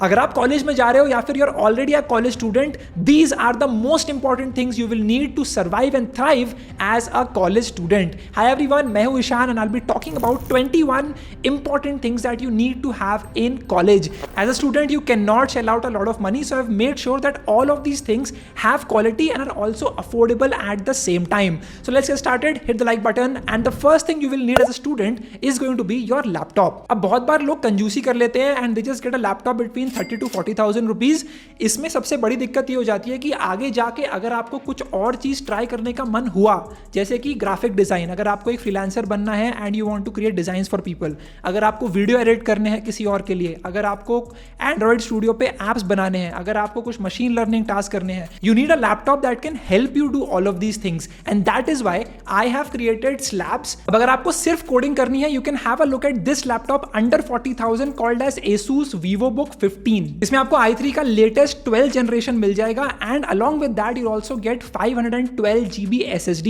अगर आप कॉलेज में जा रहे हो या फिर you are already a college student, these are the most important things you will need to survive and thrive as a college student. Hi everyone, मैं हूं Ishaan and I will be talking about 21 important things that you need to have in college. As a student, you cannot shell out a lot of money, so I've made sure that all of these things have quality and are also affordable at the same time. So let's get started. Hit the like button, and the first thing you will need as a student is going to be your laptop. अब बहुत बार लोग कंजूसी कर लेते हैं and they just get a laptop between 30 to 40,000 rupees. इसमें सबसे बड़ी दिक्कत ये हो जाती है कि आगे जाके अगर आपको कुछ और चीज ट्राई करने का मन हुआ, जैसे कि ग्राफिक डिजाइन, अगर आपको एक फ्रीलांसर बनना है and you want to create designs for people, अगर आपको वीडियो एडिट करने हैं किसी और के लिए, अगर आपको एंड्रॉइड स्टूडियो पे एप्स बनाने हैं, अगर आपको कुछ मशीन लर्निंग टास्क करने हैं, you need a laptop that can help you do all of these things and that is why I have created slabs. अब अगर आपको सिर्फ कोडिंग करनी है, you can have a look at this laptop under 40,000 called as Asus VivoBook 15. इसमें आपको i3 का latest 12th generation मिल जाएगा and along with that you'll also get 512 GB SSD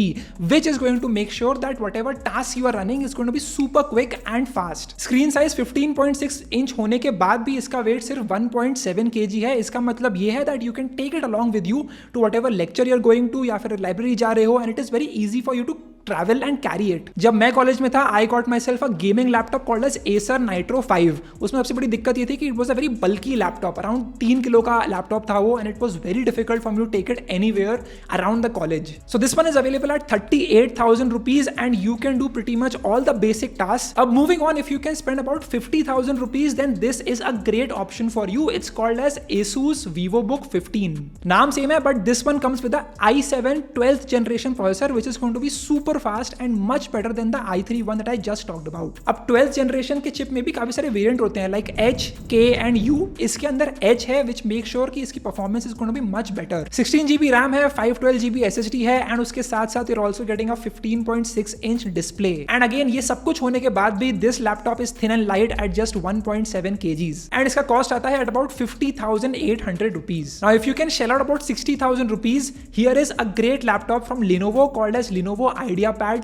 which is going to make sure that whatever tasks you are running is going to be super quick and fast. Screen size 15.6 inch होने के बाद भी इसका wait सिर्फ 1.7 kg है. इसका मतलब ये है that you can take it along with you to whatever lecture you are going to या फिर लाइब्रेरी जा रहे हो and it is very easy for you to travel and carry it. जब मैं कॉलेज में था, I got myself a gaming laptop called as Acer Nitro 5. उसमें सबसे बड़ी दिक्कत ये थी कि it was a very bulky laptop, around 3 kilo का लैपटॉप था वो, and it was very difficult for me to take it anywhere around the college. So this one is available at 38,000 rupees and you can do pretty much all the basic tasks. अब moving on, if you can spend about 50,000 rupees, then this is a great option for you. It's called as Asus VivoBook 15. नाम same है, but this one comes with a i7 12th generation processor which is going to be super fast and much better than the i3 one that I just talked about. अब 12th generation के chip में भी काफी सारे variant होते हैं like H, K and U. इसके अंदर H है which make sure कि इसकी performance is going to be much better. 16 GB RAM है, 512 GB SSD है and उसके साथ साथ you're also getting a 15.6 inch display. And again ये सब कुछ होने के बाद भी this laptop is thin and light at just 1.7 kgs. And इसका cost आता है at about 50,800 rupees. Now if you can shell out about 60,000 rupees, here is a great laptop from Lenovo called as Lenovo IdeaPad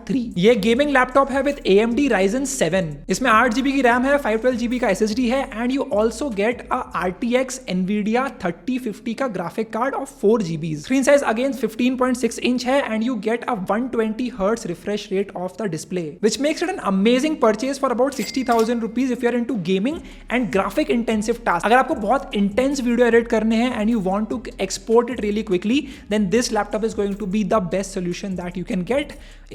3. ये gaming laptop है with AMD Ryzen 7. इसमें 8 GB की RAM है, 512 GB का SSD है and you also get a RTX Nvidia 3050 का graphic card of 4 GB. Screen size again 15.6 inch है and you get a 120 Hz refresh rate of the display which makes it an amazing purchase for about 60,000 rupees if you are into gaming and graphic intensive tasks. अगर आपको बहुत intense video edit करने हैं and you want to export it really quickly, then this laptop is going to be the best solution that you can get.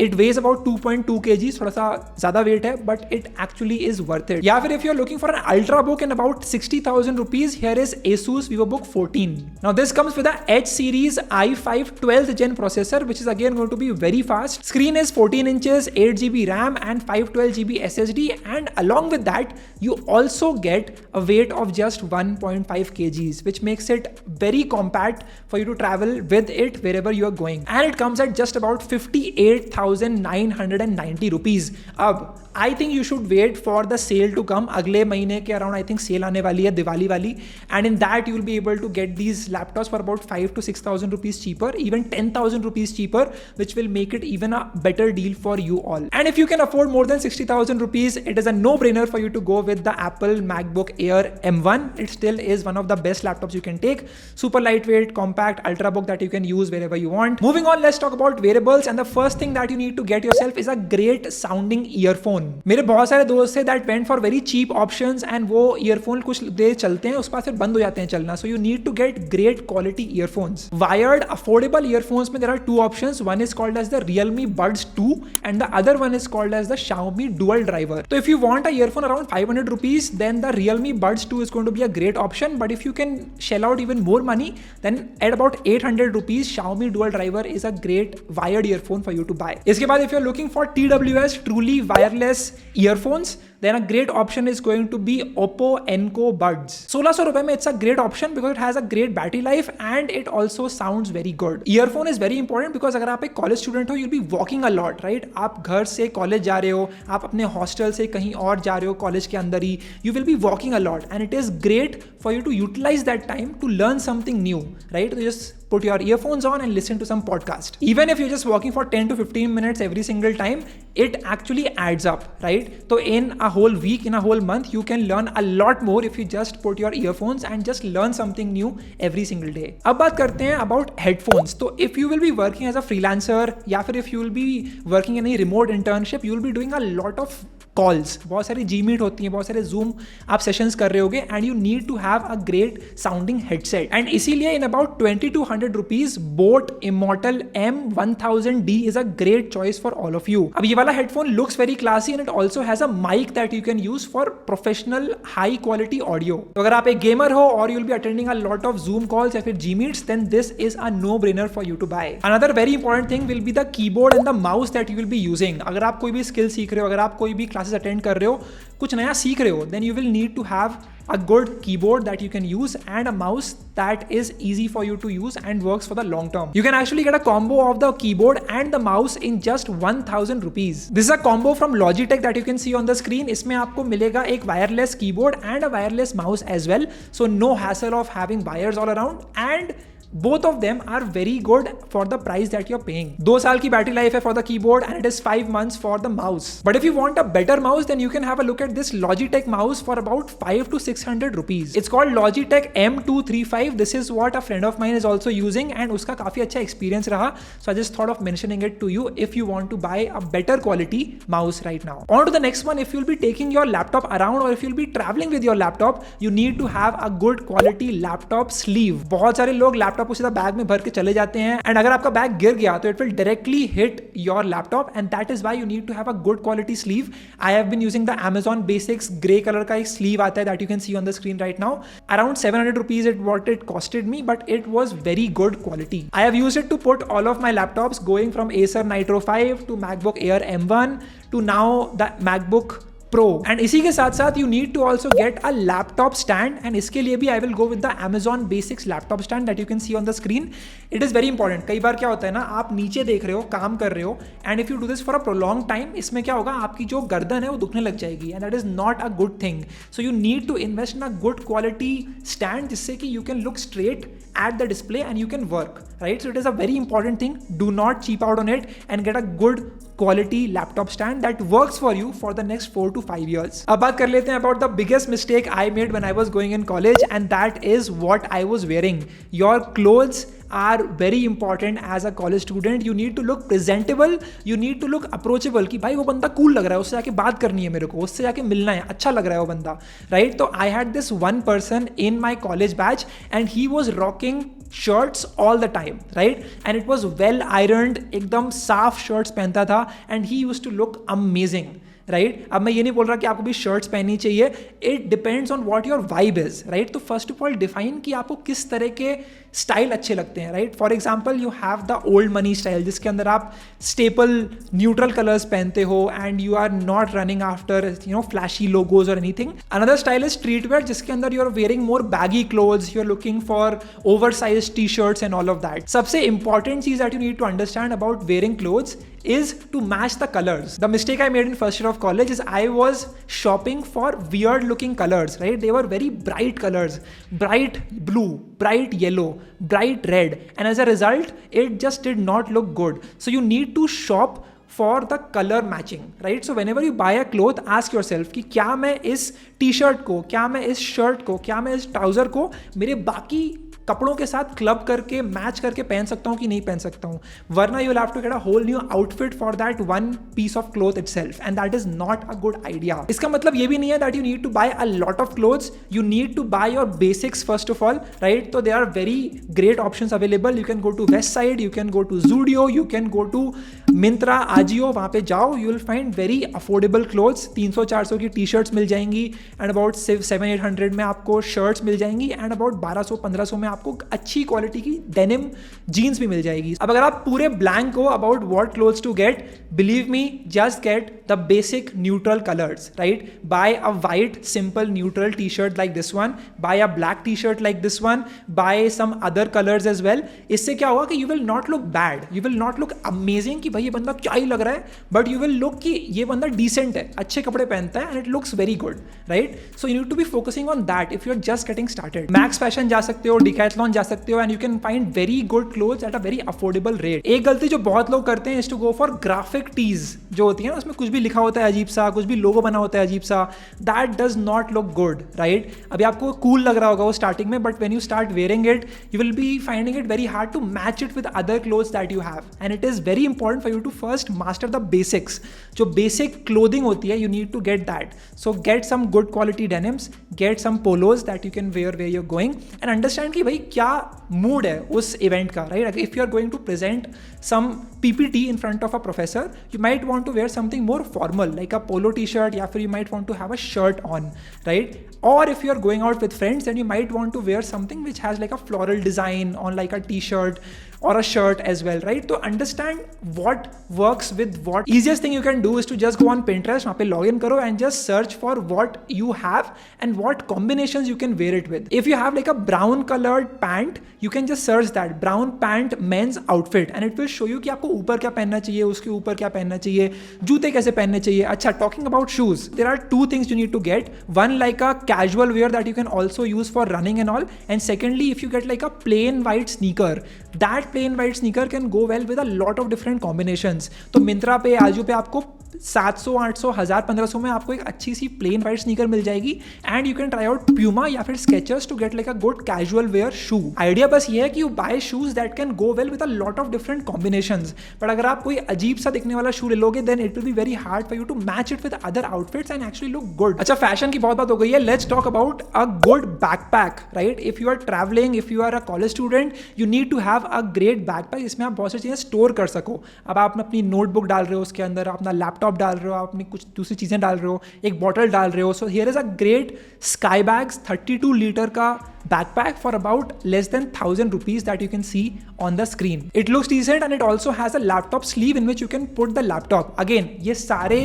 It weighs about 2.2 kg, थोड़ा सा ज्यादा wait है, but it actually is worth it. या फिर if you're looking for an ultrabook in about 60,000 rupees, here is Asus VivoBook 14. Now this comes with a H series i5 12th gen processor, which is again going to be very fast. Screen is 14 inches, 8 GB RAM and 512 GB SSD, and along with that, you also get a weight of just 1.5 kgs, which makes it very compact for you to travel with it wherever you are going. And it comes at just about 58,990 rupees. अब I think you should wait for the sale to come. अगले महीने के around I think cell आने वाली है, दिवाली वाली, and in that you will be able to get these laptops for about 5,000 to 6,000 rupees cheaper, even 10,000 rupees cheaper, which will make it even a better deal for you all. And if you can afford more than 60,000 rupees, it is a no-brainer for you to go with the Apple MacBook Air M1. It still is one of the best laptops you can take. Super lightweight, compact, ultrabook that you can use wherever you want. Moving on, let's talk about wearables, and the first thing that you need to get yourself is a great sounding earphone. मेरे बहुत सारे दोस्त है that went for very cheap options and वो earphone कुछ देर चलते हैं, उसके बाद फिर बंद हो जाते हैं चलना. So you need to get great quality earphones. Wired affordable earphones में there are two options. One is called as the Realme Buds 2 and the other one is called as the Xiaomi Dual Driver. So if you want a earphone around 500 rupees, then the Realme Buds 2 is going to be a great option. But if you can shell out even more money, then at about 800 rupees, Xiaomi Dual Driver is a great wired earphone for you to buy. इसके बाद if you're looking for TWS truly wireless earphones, then a great option is going to be Oppo Enco Buds. 1600 रुपए में it's a great option because it has a great battery life and it also sounds very good. Earphone is very important because अगर आप एक college student हो, you'll be walking a lot, right? आप घर से college जा रहे हो, आप अपने hostel से कहीं और जा रहे हो college के अंदर ही, you will be walking a lot and it is great for you to utilize that time to learn something new, right? So just put your earphones on and listen to some podcast. Even if you're just walking for 10 to 15 minutes every single time, it actually adds up, right? So in a whole week, in a whole month, you can learn a lot more if you just put your earphones and just learn something new every single day. अब बात करते हैं about headphones. तो if you will be working as a freelancer या फिर if you will be working in a remote internship, you will be doing a lot of calls, बहुत सारी Gmeet होती हैं, बहुत सारे Zoom आप सेशंस कर रहे होगे and you need to have a great sounding headset. And इसीलिए in about 2200 rupees boat Immortal M1000D is a great choice for all of you. अब ये वाला headphone looks very classy and it also has a mic that you can use for professional high quality audio. तो अगर आप एक gamer हो और you will be attending a lot of Zoom calls या फिर Gmeets, then this is a no brainer for you to buy. Another very important thing will be the keyboard and the mouse that you will be using. अगर आप कोई भी skill सीख रहे हो, अगर आप कोई भी क्लासेस अटेंड कर रहे हो, कुछ नया सीख रहे हो, then you will need to have a good keyboard that you can use and a mouse that is easy for you to use and works for the long term. You can actually get a combo of the keyboard and the mouse in just 1000 rupees. This is a combo from Logitech that you can see on the screen. इसमें आपको मिलेगा एक wireless keyboard and a wireless mouse as well. So no hassle of having wires all around, and both of them are very good for the price that you're paying. 2 साल की battery life है for the keyboard and it is 5 months for the mouse. But if you want a better mouse, then you can have a look at this Logitech mouse for about 500 to 600 rupees. It's called Logitech M235. This is what a friend of mine is also using and उसका काफी अच्छा experience रहा. So I just thought of mentioning it to you if you want to buy a better quality mouse right now. On to the next one. If you'll be taking your laptop around or if you'll be traveling with your laptop, you need to have a good quality laptop sleeve. बहुत सारे लोग laptop को सीधा bag में भर के चले जाते हैं एंड अगर आपका बैग गिर गया तो it will directly hit your laptop and that is why you need to have a good quality sleeve. I have been using the Amazon Basics grey colour का एक स्लीव आता है that you can see on the screen right now. Around 700 rupees it what it costed me, but it was very good quality. I have used it to put all of my laptops going from Acer Nitro 5 to MacBook Air M1 to now the MacBook Pro. And इसी के साथ साथ you need to also get a laptop stand and इसके लिए भी I will go with the Amazon Basics laptop stand that you can see on the screen. It is very important. कई बार क्या होता है ना, आप नीचे देख रहे हो, काम कर रहे हो and if you do this for a prolong time, इसमें क्या होगा, आपकी जो गर्दन है वो दुखने लग जाएगी and that is not a good thing. So you need to invest in a good quality stand जिससे कि you can look straight at the display and you can work, right? So it is a very important thing. Do not cheap out on it and get a good quality laptop stand that works for you for the next 4 to 5 years. अब बात कर लेते हैं about the biggest mistake I made when I was going in college, and that is what I was wearing. Your clothes are very important as a college student. You need to look presentable, you need to look approachable कि भाई वो बंदा cool लग रहा है, उससे जाके बात करनी है मेरे को, उससे जाके मिलना है, अच्छा लग रहा है वो बंदा, right? तो I had this one person in my college batch and he was rocking shirts all the time, right? And it was well ironed, एकदम साफ shirts पहनता था and he used to look amazing. Right, अब मैं ये नहीं बोल रहा कि आपको भी शर्ट्स पहननी चाहिए. It depends on what your vibe is, right? तो फर्स्ट ऑफ ऑल डिफाइन कि आपको किस तरह के स्टाइल अच्छे लगते हैं, right? For example you have the old money style जिसके अंदर आप स्टेपल न्यूट्रल कलर्स पहनते हो and you are not running after flashy logos और anything. Another style is street wear जिसके अंदर you are wearing more baggy clothes, you are looking for over size T shirts and all of that. सबसे important चीज that you need to understand about wearing clothes is to match the colors. The mistake I made in first year of college is I was shopping for weird looking colors, right? They were very bright colors, bright blue, bright yellow, bright red, and as a result it just did not look good. So you need to shop for the color matching, right? So whenever you buy a cloth, ask yourself कि क्या मैं इस T shirt को, क्या मैं इस shirt को, क्या मैं इस ट्राउजर को मेरे बाकी कपड़ों के साथ क्लब करके मैच करके पहन सकता हूं कि नहीं पहन सकता हूं. वरना you will have to get a whole new outfit for that one piece of cloth itself and that is not a good idea. इसका मतलब ये भी नहीं है that you need to buy a lot of clothes. You need to buy your basics first of all, right? तो there are very great options available. You can go to Westside, you can go to Zudio, you can go to Myntra, Ajio. वहां पे जाओ, you will find very affordable clothes. 300-400 की T shirts मिल जाएंगी and about 700-800 में आपको shirts मिल जाएंगी and about 1200-1500 में आपको अच्छी क्वालिटी की डेनिम जीन्स भी मिल जाएगी. अब अगर आप पूरे ब्लैंक हो about what clothes to get, believe me, just get the basic neutral colours, right? Buy a white simple neutral T shirt like this one, buy a black T shirt like this one, buy some other colours as well. इससे क्या होगा कि you will not look bad, you will not look amazing कि भाई ये बंदा क्या ही लग रहा है, बट यू विल लुक कि ये बंदा डिसेंट है, अच्छे कपड़े पहनता है and it looks very good, right? So you need to be focusing on that if you are just getting started. Max fashion जा सकते हो, डिकैथलॉन जा सकते हो and you can find very good clothes at a very affordable rate. एक गलती जो बहुत लोग करते हैं is to go for graphic tees जो होती है ना, उसमें कुछ भी लिखा होता है अजीब सा, कुछ भी लोगो बना होता है अजीब सा, that does not look good, right? अभी आपको कूल लग रहा होगा वो स्टार्टिंग में, but when you start wearing it you will be finding it very hard to match it with other clothes that you have, and it is very important for you to first master the basics. जो basic clothing होती है, you need to get that. So get some good quality denims, get some polos that you can wear where you're going, and understand कि भाई क्या mood है उस event का, right? If you are going to present some PPT in front of a professor, you might want to wear something more formal like a polo t-shirt, या फिर you might want to have a shirt on, right? Or if you are going out with friends, then you might want to wear something which has like a floral design on like a t-shirt or a shirt as well, right? To understand what works with what, easiest thing you can do is to just go on Pinterest, वहाँ पे log in करो and just search for what you have and what combinations you can wear it with. If you have like a brown colored pant, you can just search that brown pant men's outfit and it will show you कि आपको ऊपर क्या पहनना चाहिए, उसके ऊपर क्या पहनना चाहिए, जूते कैसे पहनने चाहिए. अच्छा, talking about shoes, there are two things you need to get. One like a casual wear that you can also use for running and all, and secondly if you get like a plain white sneaker, that plain white sneaker can go well with a lot of different combinations. तो मिंत्रा पे, आजू पे आपको 700, 800, 1000, 1500 में आपको एक अच्छी सी प्लेन वाइट स्नीकर मिल जाएगी, and you can try out Puma या फिर Skechers to get like a good casual wear shoe. Idea बस ये है कि you buy shoes that can go well with a lot of different combinations, but अगर आप कोई अजीब सा दिखने वाला शू ले लोगे then it will be very hard for you to match it with other outfits and actually look good. अच्छा, फैशन की बहुत बात हो गई है, let's talk about a good backpack, right? If you are travelling, if you are a college student, you need to have a great backpack जिसमें आप बहुत सी चीज़ें स्टोर कर सको. अब आप अपनी नोटबुक डाल रहे हो, उसके अंदर अपना लैपटॉप डाल रहे हो, आप कुछ दूसरी चीज़ें डाल रहे हो, एक बॉटल डाल रहे हो. So here is a great sky bags 32 litre का backpack for about less than 1000 rupees that you can see on the screen. It looks decent and it also has a laptop sleeve in which you can put the laptop. Again, ये सारे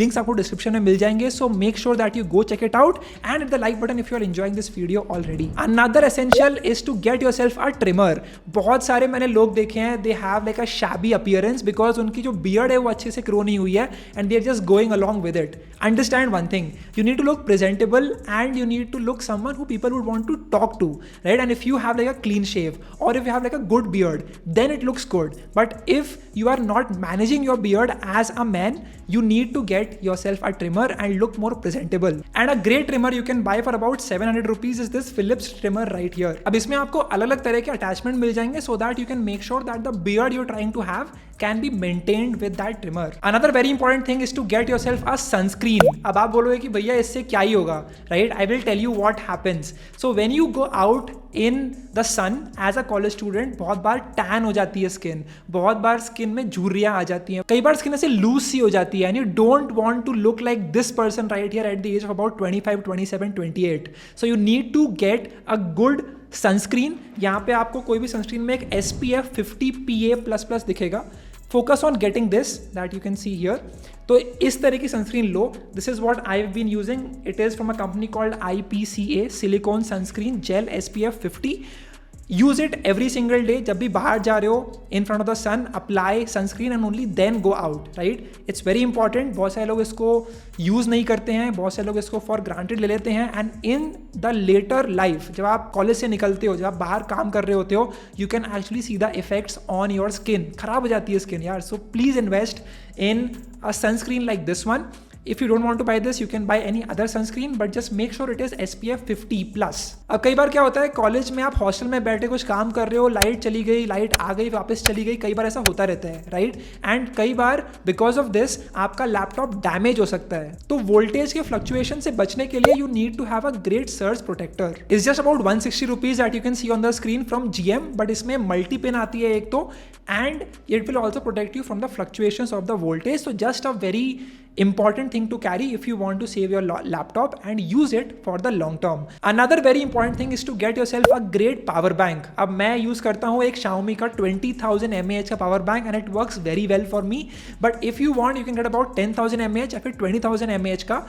links आपको description में मिल जाएंगे, so make sure that you go check it out and hit the like button if you are enjoying this video already. Another essential is to get yourself a trimmer. बहुत सारे मैंने लोग देखे हैं, they have like a shabby appearance because उनकी जो beard है वो अच्छे से grow नहीं हुई है and they are just going along with it. Understand one thing, you need to look presentable and you need to look someone who people would want to talk to, right? And if you have like a clean shave or if you have like a good beard, then it looks good. But if you are not managing your beard as a man, you need to get yourself a trimmer and look more presentable. And a great trimmer you can buy for about 700 rupees is this Philips trimmer right here. अब इसमें आपको अलग अलग तरह के attachment मिल जाएंगे so that you can make sure that the beard you're trying to have can be maintained with that trimmer. Another very important thing is to get yourself a sunscreen. अब आप बोलोगे कि भैया इससे क्या ही होगा, right? I will tell you what happens. So when you go out in the sun as a college student, बहुत बार tan हो जाती है स्किन, बहुत बार स्किन में झुर्रियाँ आ जाती हैं, कई बार स्किन ऐसे लूज सी हो जाती है, and you don't want to look like this person right here at the age of about 25, 27, 28. So you need to get a good sunscreen. यहाँ पे आपको कोई भी सनस्क्रीन में एक SPF 50 PA++ दिखेगा. Focus on getting this that you can see here. तो इस तरह की सनस्क्रीन लो. This is what I have been using. It is from a company called IPCA silicone sunscreen gel SPF 50. Use it every single day. जब भी बाहर जा रहे हो, in front of the sun, apply sunscreen and only then go out, right? It's very important. बहुत सारे लोग इसको यूज़ नहीं करते हैं, बहुत सारे लोग इसको फॉर ग्रांटेड ले लेते हैं, and in the later life जब आप कॉलेज से निकलते हो, जब आप बाहर काम कर रहे होते हो, you can actually see the effects on your skin. खराब हो जाती है स्किन यार. So please invest in a sunscreen like this one. If you don't want to buy this, you can buy any other sunscreen, but just make sure it is SPF 50+. अब कई बार क्या होता है, कॉलेज में आप hostel में बैठे कुछ काम कर रहे हो, लाइट चली गई, लाइट आ गई, वापस चली गई, कई बार ऐसा होता रहता है, राइट? एंड कई बार बिकॉज ऑफ दिस आपका लैपटॉप डैमेज हो सकता है. तो वोल्टेज के फ्लक्चुएशन से बचने के लिए you need to have a great surge protector. It's just about 160 rupees that you can see on the screen from GM, but इसमें मल्टी पिन आती है एक तो, and it will also protect you from the fluctuations of the voltage. So just a very important thing to carry if you want to save your laptop and use it for the long term. Another very important thing is to get yourself a great power bank. अब मैं use करता हूँ एक Xiaomi का 20,000 mAh का power bank and it works very well for me. But if you want, you can get about 10,000 mAh या फिर 20,000 mAh का.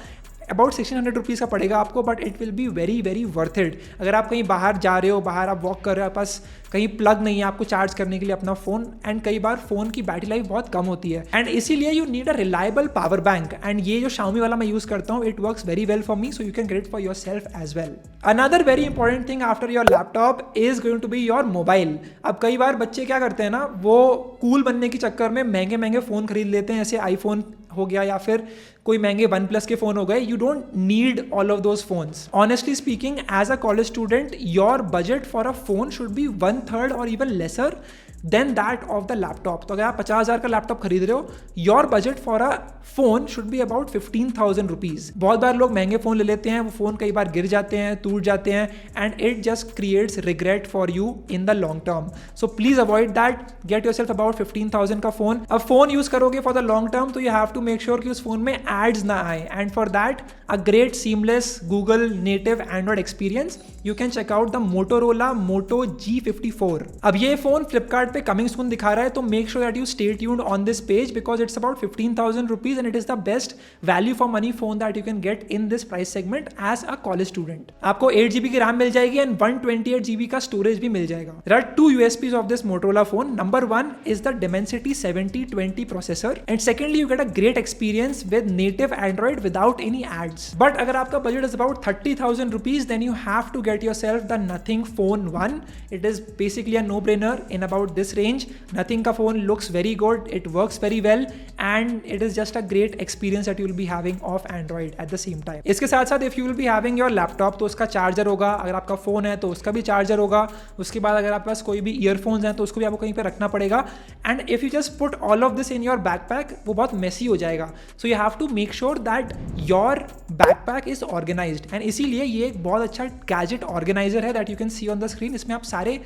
अबाउट 1600 रुपीज़ का पड़ेगा आपको, but it will be very very worth it. अगर आप कहीं बाहर जा रहे हो, बाहर आप वॉक कर रहे हो, पास कहीं प्लग नहीं है आपको चार्ज करने के लिए अपना फोन, एंड कई बार फोन की बैटरी लाइफ बहुत कम होती है, एंड इसीलिए you need a reliable power bank. And ये जो Xiaomi वाला मैं यूज करता हूँ, it works very well for me, so you can get it for yourself as well. Another very important thing after your laptop is going to be your mobile. अब कई बार बच्चे क्या करते हैं ना, वो कूल बनने के चक्कर में महंगे महंगे फोन खरीद लेते हैं, जैसे आईफोन हो गया या फिर कोई महंगे OnePlus के फोन हो गए। You don't need all of those phones. Honestly speaking, as a college student, your budget for a phone should be 1/3 और even lesser than that of the laptop. तो अगर आप 50,000 का लैपटॉप खरीद रहे हो, your budget for a phone should be about 15,000 rupees. बहुत बार लोग महंगे फोन ले लेते हैं, वो फोन कई बार गिर जाते हैं, टूट जाते हैं, and it just creates regret for you in the long term. So please avoid that, get yourself about 15,000 का फोन। अब फोन यूज करोगे फॉर द लॉन्ग टर्म, तो you have to make sure कि उस फोन में ads ना आए, and for that a great seamless Google native Android experience, you can check out the Motorola Moto G54। अब ये phone Flipkart पे coming soon दिखा रहा है, तो make sure that you stay tuned on this page because it's about 15,000 rupees and it is the best value for money phone that you can get in this price segment as a college student. आपको 8GB की RAM मिल जाएगी and 128GB का storage भी मिल जाएगा। There are 2 USPs of this Motorola phone. Number 1 is the Dimensity 7020 processor, and secondly you get a great experience with native Android without any ads. But अगर आपका budget is about 30,000 rupees, then you have to get yourself the Nothing Phone 1. It is basically a no-brainer in about this range. Nothing का phone looks very good, it works very well, and it is just a great experience that you will be having of Android at the same time. इसके साथ साथ if you will be having your laptop, तो उसका charger होगा, अगर आपका phone है तो उसका भी चार्जर होगा, उसके बाद अगर आपके पास कोई भी ईयरफोन्स हैं तो उसको भी आपको कहीं पे रखना पड़ेगा, and if you just put all of this in your backpack, वो बहुत मेसी हो जाएगा। So you have to make sure that your backpack is organised, and इसीलिए ये एक बहुत अच्छा गैजेट ऑर्गेनाइजर है that you can see on the screen. इसमें आप सारे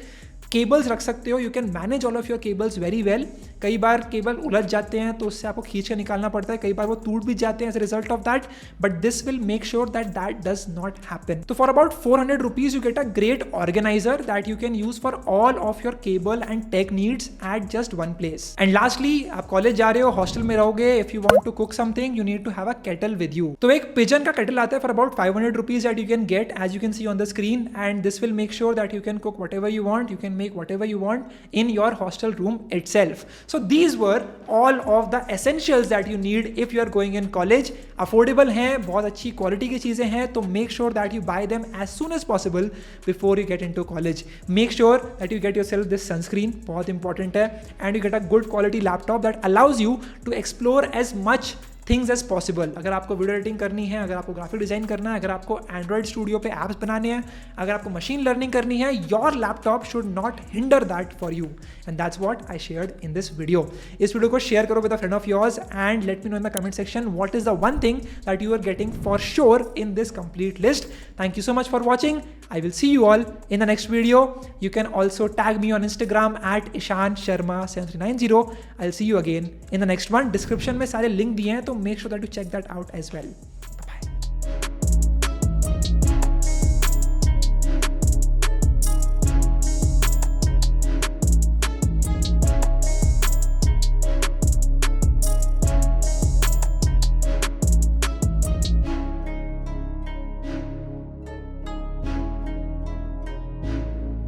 केबल्स रख सकते हो, you can manage all of your cables very well. कई बार केबल उलझ जाते हैं तो उससे आपको खींच के निकालना पड़ता है, कई बार वो टूट भी जाते हैं as a result of that, but this will make sure that that does not happen. तो for about 400 rupees you get a great organizer that you can use for all of your cable and tech needs at just one place. And lastly, आप college जा रहे हो, hostel में रहोगे, if you want to cook something you need to have a kettle with you. तो एक Pigeon का kettle आता है for about 500 rupees that you can get as you can see on the screen, and this will make sure that you can cook whatever you want, you can make whatever you want in your hostel room itself. So these were all of the essentials that you need if you are going in college. Affordable हैं, बहुत अच्छी quality की चीज़ें हैं, तो make sure that you buy them as soon as possible before you get into college. Make sure that you get yourself this sunscreen, बहुत important है, and you get a good quality laptop that allows you to explore as much things as possible. अगर आपको video editing करनी है, अगर आपको graphic design करना है, अगर आपको एंड्रॉइड स्टूडियो पे एप्स बनाने हैं, अगर आपको मशीन लर्निंग करनी है, your laptop should not hinder that for you, and that's what I shared in this video. इस वीडियो को शेयर करो with a friend of yours and let me know in the comment section what is the one thing that you are getting for sure in this complete list. Thank you so much for watching. I will see you all in the next video. You can also tag me on Instagram at ishansharma7390. I'll see you again in the next one. Description में सारे link दिए हैं, तो make sure that you check that out as well.